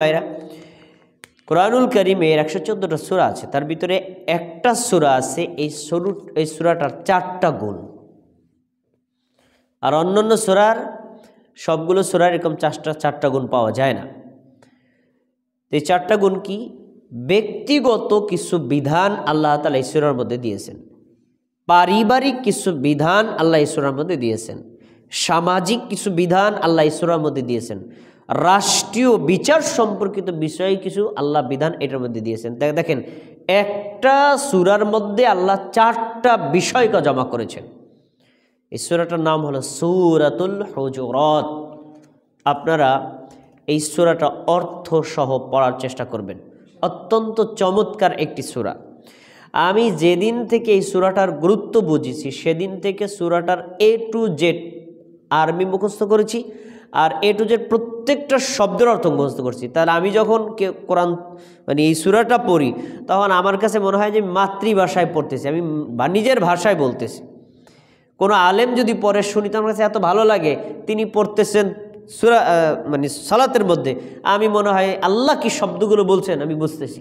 ভাইরা, কোরআনুল কারীমের 114টা সূরা আছে, তার ভিতরে একটা সূরা আছে এই সূরাটার 4টা গুণ। আর অন্যান্য সূরার সবগুলো সূরার এরকম 4টা গুণ পাওয়া যায় না। এই 4টা গুণ কি? ব্যক্তিগত কিছু বিধান আল্লাহ তাআলা এই সূরার মধ্যে দিয়েছেন, পারিবারিক কিছু বিধান আল্লাহ এই সূরার মধ্যে দিয়েছেন, সামাজিক কিছু বিধান আল্লাহ এই সূরার মধ্যে দিয়েছেন, রাষ্ট্রীয় বিচার সম্পর্কিত বিষয়ে কিছু আল্লাহ বিধান এটার মধ্যে দিয়েছেন। দেখেন, একটা সূরার মধ্যে আল্লাহ 4টা বিষয়কে জমা করেছেন। এই সূরাটার নাম হলো সূরাতুল হুজুরাত। আপনারা এই সূরাটা অর্থ সহ পড়ার চেষ্টা করবেন। অত্যন্ত চমৎকার একটি সূরা। আমি যেদিন থেকে এই সূরাটার গুরুত্ব বুঝেছি সেদিন থেকে সূরাটার A to Z আরবি মুখস্থ করেছি, আর A to Z প্রত্যেকটা শব্দের অর্থ মুখস্থ করছি। তাহলে আমি যখন কোরআন এই সূরাটা পড়ি তখন আমার কাছে মনে হয় যে মাতৃভাষায় পড়তেছি, আমি নিজের ভাষায় বলতেছি। কোনো আলেম যদি পড়ে শুনি তো আমার কাছে এত ভালো লাগে, তিনি পড়তেছেন সূরা সালাতের মধ্যে, আমি মনে হয় আল্লাহ কি শব্দগুলো বলছেন আমি বুঝতেছি।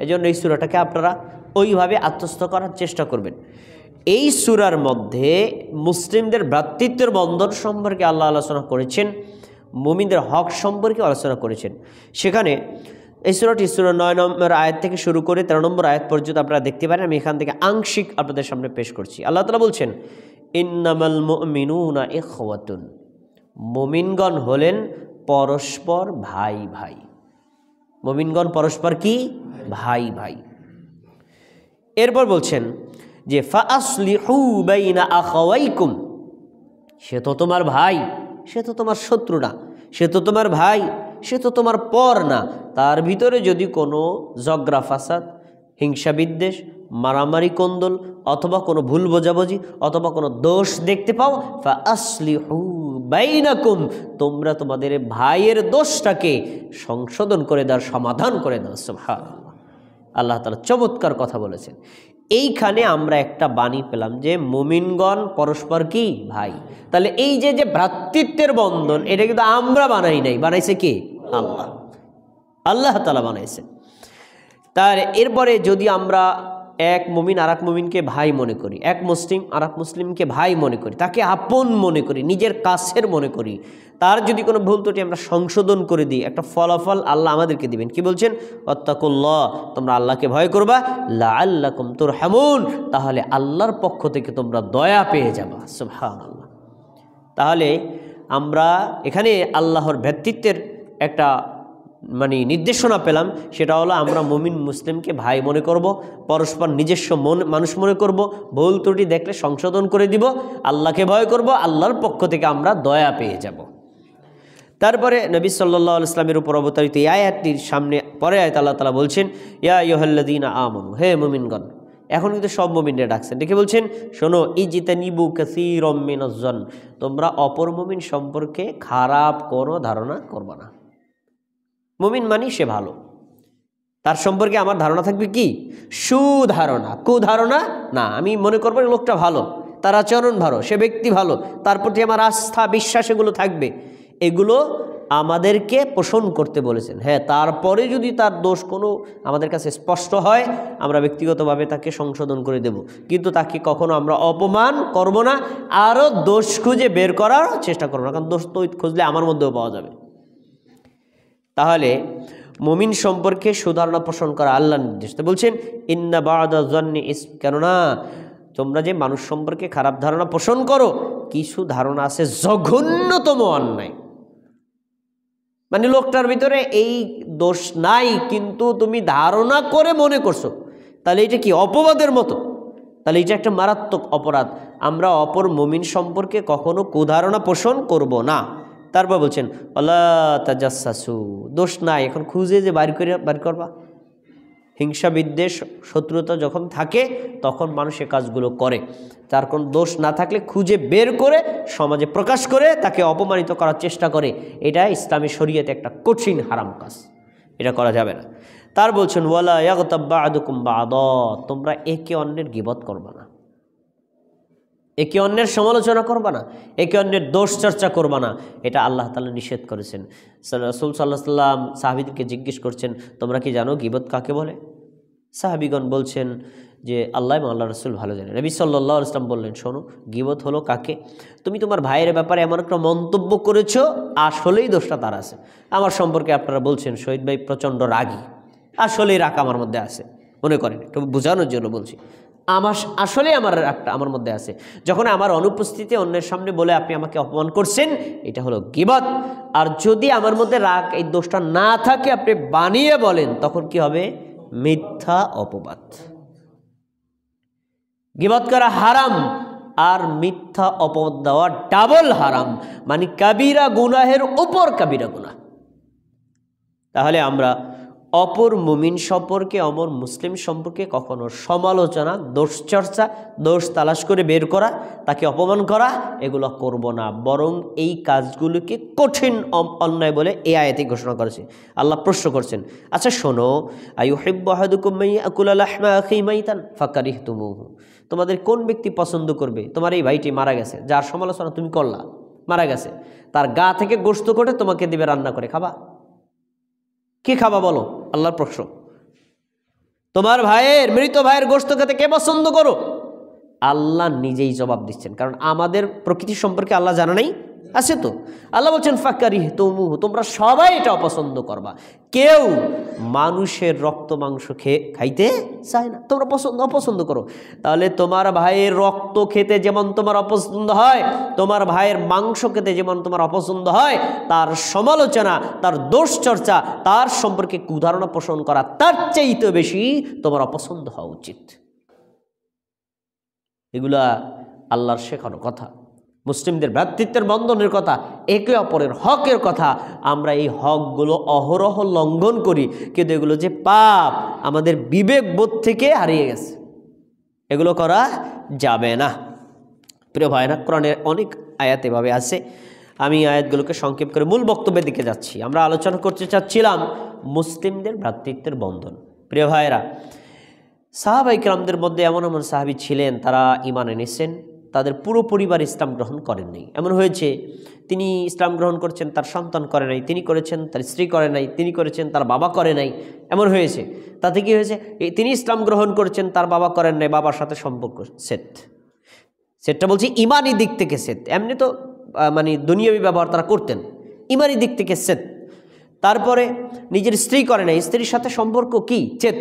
এই জন্য এই সূরাটাকে আপনারা ওইভাবে আত্মস্থ করার চেষ্টা করবেন। এই সূরার মধ্যে মুসলিমদের ভ্রাতৃত্বের বন্ধন সম্পর্কে আল্লাহ আলোচনা করেছেন, মুমিনদের হক সম্পর্কে আলোচনা করেছেন। সেখানে এই সূরাটি সূরা 9 নম্বর আয়াত থেকে শুরু করে 13 নম্বর আয়াত পর্যন্ত আপনারা দেখতে পারেন। আমি এখান থেকে আংশিক আপনাদের সামনে পেশ করছি। আল্লাহ তাআলা বলছেন, ইন্নামাল মুমিনুনা ইখওয়াতুন, মুমিনগণ হলেন পরস্পর ভাই ভাই। মুমিনগণ পরস্পর কি? ভাই ভাই। এরপর বলছেন যে ফাআসলিহু বাইনা আখাওয়াইকুম, সে তো তোমার ভাই, সে তো তোমার শত্রু না, সে তো তোমার ভাই, সে তো তোমার পর না। তার ভিতরে যদি কোনো ঝগড়া ফাসাদ, হিংসা বিদ্বেষ, মারামারি কোন্দল অথবা কোনো ভুল বোঝাবুঝি অথবা কোনো দোষ দেখতে পাও, ফাআসলিহু বাইনাকুম, তোমরা তোমাদের ভাইয়ের দোষটাকে সংশোধন করে দাও, সমাধান করে দাও। সুবহানাল্লাহ, আল্লাহ তাআলা চমৎকার কথা বলেছেন। এইখানে আমরা একটা বাণী পেলাম যে মুমিনগণ পরস্পর কি? ভাই। তাহলে এই যে ভ্রাতৃত্বের বন্ধন, এটা কিন্তু আমরা বানাই নাই, বানাইছে কে? আল্লাহ। আল্লাহ তাআলা বানাইছেন। তার এরপরে যদি আমরা এক মুমিন আর এক মুমিনকে ভাই মনে করি, এক মুসলিম আর এক মুসলিমকে ভাই মনে করি, তাকে আপন মনে করি, নিজের কাছের মনে করি, তার যদি কোনো ভুল ত্রুটি আমরা সংশোধন করে দিই, একটা ফলাফল আল্লাহ আমাদেরকে দিবেন। কি বলছেন? ওয়াত্তাকুল্লাহ, তোমরা আল্লাহকে ভয় করবা, লাআল্লাকুম তুরহামুন, তাহলে আল্লাহর পক্ষ থেকে তোমরা দয়া পেয়ে যাবা। সুবহানাল্লাহ। তাহলে আমরা এখানে আল্লাহর ভ্রাতৃত্বের একটা নির্দেশনা পেলাম। সেটা হলো আমরা মুমিন মুসলিমকে ভাই মনে করব, পরস্পর নিজস্ব মানুষ মনে করব, ভুল ত্রুটি দেখলে সংশোধন করে দিব, আল্লাহকে ভয় করব, আল্লাহর পক্ষ থেকে আমরা দয়া পেয়ে যাব। তারপরে নবী সাল্লাল্লাহু আলাইহি ওয়াসাল্লামের উপর অবতারিত এই আয়াতটির সামনে পরে আয়াত আল্লাহ তাআলা বলছেন, ইয়া আইয়ুহাল্লাযীনা আমানু, হে মুমিনগণ। এখন কিন্তু সব মুমিনরা ডাকছেন, ডেকে বলছেন, শোনো, ইজতানিবু কাসীরাম মিনাজ-জন, তোমরা অপর মুমিন সম্পর্কে খারাপ কোনো ধারণা করবে না। মুমিন মানি সে ভালো, তার সম্পর্কে আমার ধারণা থাকবে কি? সুধারণা, কুধারণা না। আমি মনে করবো লোকটা ভালো, তার আচরণ ভালো, সে ব্যক্তি ভালো, তার প্রতি আমার আস্থা বিশ্বাস এগুলো থাকবে। এগুলো আমাদেরকে পোষণ করতে বলেছেন। হ্যাঁ, তারপরে যদি তার দোষ কোনো আমাদের কাছে স্পষ্ট হয়, আমরা ব্যক্তিগতভাবে তাকে সংশোধন করে দেব, কিন্তু তাকে কখনো আমরা অপমান করব না, আরও দোষ খুঁজে বের করার চেষ্টা করবো না, কারণ দোষ তো খুঁজলে আমার মধ্যেও পাওয়া যাবে। তাহলে মুমিন সম্পর্কে সুধারণা পোষণ করা আল্লাহর নির্দেশ। তো বলছেন, ইন্না বা'দা যন্নি ইসম, কেননা তোমরা যে মানুষ সম্পর্কে খারাপ ধারণা পোষণ করো, কিছু ধারণা আছে জঘন্যতম অন্যায়। লোকটার ভিতরে এই দোষ নাই, কিন্তু তুমি ধারণা করে মনে করছো, তাহলে এটা কি? অপবাদের মতো। তাহলে এটা একটা মারাত্মক অপরাধ। আমরা অপর মুমিন সম্পর্কে কখনো কুধারণা পোষণ করব না। তারপর বলছেন, ওয়ালা তাজাসসু, দোষ নাই, এখন খুঁজে যে বাড়ি করবা। হিংসা বিদ্বেষ শত্রুতা যখন থাকে তখন মানুষ এ কাজগুলো করে। তার কোনো দোষ না থাকলে খুঁজে বের করে সমাজে প্রকাশ করে তাকে অপমানিত করার চেষ্টা করে, এটা ইসলামী শরীয়তে একটা কঠিন হারাম কাজ, এটা করা যাবে না। তার বলছেন, ওয়ালা ইয়াগতাব বা'দুকুম বা'দা, তোমরা একে অন্যের গীবত করবে না। একে অন্যের সমালোচনা করবা না, একে অন্যের দোষ চর্চা করবা না, এটা আল্লাহ তাআলা নিষেধ করেছেন। রাসূল সাল্লাল্লাহু আলাইহি ওয়াসাল্লাম সাহাবীদেরকে জিজ্ঞেস করছেন, তোমরা কি জানো গীবত কাকে বলে? সাহাবীগণ বলছেন যে আল্লাহ এবং আল্লাহ রাসূল ভালো জানেন। নবী সাল্লাল্লাহু আলাইহি ওয়াসাল্লাম বললেন, শোনো, গীবত হলো কাকে, তুমি তোমার ভাইয়ের ব্যাপারে এমন একটা মন্তব্য করেছো, আসলেই দোষটা তার আছে। আমার সম্পর্কে আপনারা বলছেন শহীদ ভাই প্রচণ্ড রাগী, আসলেই রাগ আমার মধ্যে আছে, মনে করেন, একটু বোঝানোর জন্য বলছি, আসলে আমার রাগটা আমার মধ্যে আছে। যখন আমার অনুপস্থিতি অন্যের সামনে বলে আপনি আমাকে অপমান করছেন, এটা হলো গীবত। আর যদি আমার মধ্যে রাগ, এই দোষটা না থাকে, আপনি বানিয়ে বলেন, তখন কি হবে? মিথ্যা অপবাদ। গীবত করা হারাম, আর মিথ্যা অপবাদ দেওয়া ডাবল হারাম, মানে কাবিরা গুনাহের উপর কাবিরা গুনাহ। তাহলে আমরা অপর মুমিন সম্পর্কে, অমর মুসলিম সম্পর্কে কখনো সমালোচনা, দোষ চর্চা, দোষ তালাশ করে বের করা, তাকে অপমান করা, এগুলো করব না। বরং এই কাজগুলোকে কঠিন অন্যায় বলে এই আয়াতে ঘোষণা করেছে। আল্লাহ প্রশ্ন করছেন, আচ্ছা শোনো, আইয়ুহিব্বু আহাদুকুম মাইয়াকুলা লাহমা আখি মাইতান ফাকারিহতুমুহু, তোমাদের কোন ব্যক্তি পছন্দ করবে তোমার এই ভাইটি মারা গেছে, যার সমালোচনা তুমি করলা, মারা গেছে, তার গা থেকে গোশত করে তোমাকে দিবে রান্না করে, খাবা? কি খাবা বলো? আল্লাহর প্রশ্ন। তোমার ভাইয়ের, মৃত ভাইয়ের গোশত খেতে কে পছন্দ করো? আল্লাহ নিজেই জবাব দিচ্ছেন, কারণ আমাদের প্রকৃতি সম্পর্কে আল্লাহ জানা নাই, আছে তো। আল্লাহ বলছেন ফাকারিহতুমুহু, তোমরা সবাই এটা অপছন্দ করবা, কেউ মানুষের রক্ত মাংস খাইতে চায় না, তোমরা অপছন্দ করো। তাহলে তোমার ভাইয়ের রক্ত খেতে যেমন তোমার অপছন্দ হয়, তোমার ভাইয়ের মাংস খেতে যেমন তোমার অপছন্দ হয়, তার সমালোচনা, তার দোষ চর্চা, তার সম্পর্কে কুধারণা পোষণ করা, তার চাইতে বেশি তোমার অপছন্দ হওয়া উচিত। এগুলা আল্লাহর শেখানো কথা, মুসলিমদের ভ্রাতৃত্বের বন্ধনের কথা, একে অপরের হকের কথা। আমরা এই হকগুলো অহরহ লঙ্ঘন করি, কিন্তু এগুলো যে পাপ, আমাদের বিবেক বোধ থেকে হারিয়ে গেছে, এগুলো করা যাবে না। প্রিয় ভাইরা, কোরআনের অনেক আয়াত এভাবে আছে। আমি আয়াতগুলোকে সংক্ষেপ করে মূল বক্তব্যের দিকে যাচ্ছি। আমরা আলোচনা করতে চাচ্ছিলাম মুসলিমদের ভ্রাতৃত্বের বন্ধন। প্রিয় ভাইরা, সাহাবায়ে কেরামদের মধ্যে এমন এমন সাহাবী ছিলেন, তারা ঈমান এনেছেন, তাদের পুরো পরিবার ইসলাম গ্রহণ করেন নাই। এমন হয়েছে, তিনি ইসলাম গ্রহণ করেছেন, তার সন্তান করে নাই, তিনি করেছেন, তার স্ত্রী করে নাই, তিনি করেছেন, তার বাবা করে নাই। এমন হয়েছে, তাতে কি হয়েছে? তিনি ইসলাম গ্রহণ করেছেন, তার বাবা করেন নাই, বাবার সাথে সম্পর্ক সেটটা বলছি ইমানি দিক থেকে সেট। এমনি তো মানে দুনিয়াবি ব্যবহার তারা করতেন, ইমানি দিক থেকে সেট। তারপরে নিজের স্ত্রী করে নাই, স্ত্রীর সাথে সম্পর্ক কি? চেত।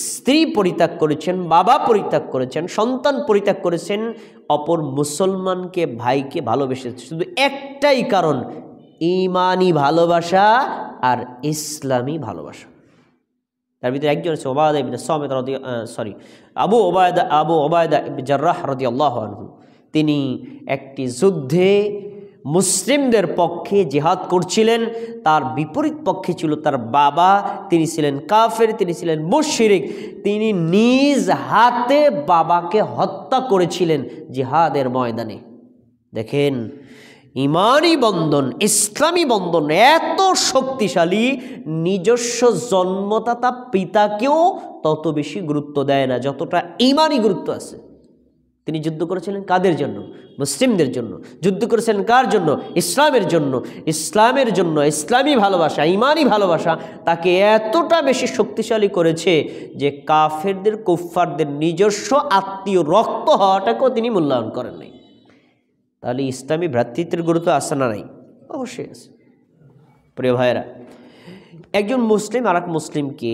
স্ত্রী পরিত্যাগ করেছেন, বাবা পরিত্যাগ করেছেন, সন্তান পরিত্যাগ করেছেন, অপর মুসলমানকে, ভাইকে ভালোবেসেছে, শুধু একটাই কারণ, ইমানি ভালোবাসা আর ইসলামী ভালোবাসা। তার ভিতরে একজন হচ্ছে ওবায়দা ইবনে সামিত আবু ওবায়দা ইবনে জাররাহ রাদিয়াল্লাহু আনহু। তিনি একটি যুদ্ধে মুসলিমদের পক্ষে জিহাদ করছিলেন, তার বিপরীত পক্ষে ছিল তার বাবা, তিনি ছিলেন কাফের, তিনি ছিলেন মুশরিক। তিনি নিজ হাতে বাবাকে হত্যা করেছিলেন জিহাদের ময়দানে। দেখেন, ইমানি বন্ধন, ইসলামী বন্ধন এত শক্তিশালী, নিজস্ব জন্মদাতা পিতাকেও তত বেশি গুরুত্ব দেয় না যতটা ইমানি গুরুত্ব আছে। তিনি যুদ্ধ করেছিলেন কাদের জন্য? মুসলিমদের জন্য। যুদ্ধ করেছেন কার জন্য? ইসলামের জন্য। ইসলামের জন্য ইসলামী ভালোবাসা, ইমানি ভালোবাসা তাকে এতটা বেশি শক্তিশালী করেছে যে কাফেরদের, কুফফারদের নিজস্ব আত্মীয় রক্ত হওয়াটাকেও তিনি মূল্যায়ন করেন নাই। তাহলে ইসলামী ভ্রাতৃত্বের গুরুত্ব আছে না নাই? অবশ্যই আছে। প্রিয় ভাইয়েরা, একজন মুসলিম আর এক মুসলিমকে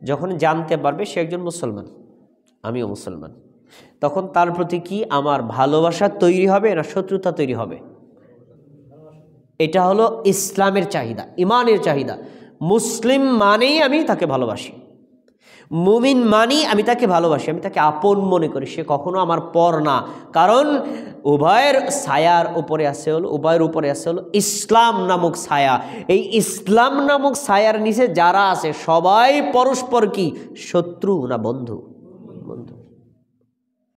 যখন জানতে পারবে সে একজন মুসলমান, আমিও মুসলমান, তখন তার প্রতি কি আমার ভালোবাসা তৈরি হবে না শত্রুতা তৈরি হবে? এটা হলো ইসলামের চাহিদা, ইমানের চাহিদা। মুসলিম মানেই আমি তাকে ভালোবাসি, মুমিন মানি আমি তাকে ভালোবাসি, আমি তাকে আপন মনে করি, সে কখনো আমার পর না। কারণ উভয়ের ছায়ার উপরে আছে হলো, উভয়ের উপরে আছে হলো ইসলাম নামক ছায়া। এই ইসলাম নামক ছায়ার নিচে যারা আছে সবাই পরস্পর কি শত্রু না বন্ধু? বন্ধু।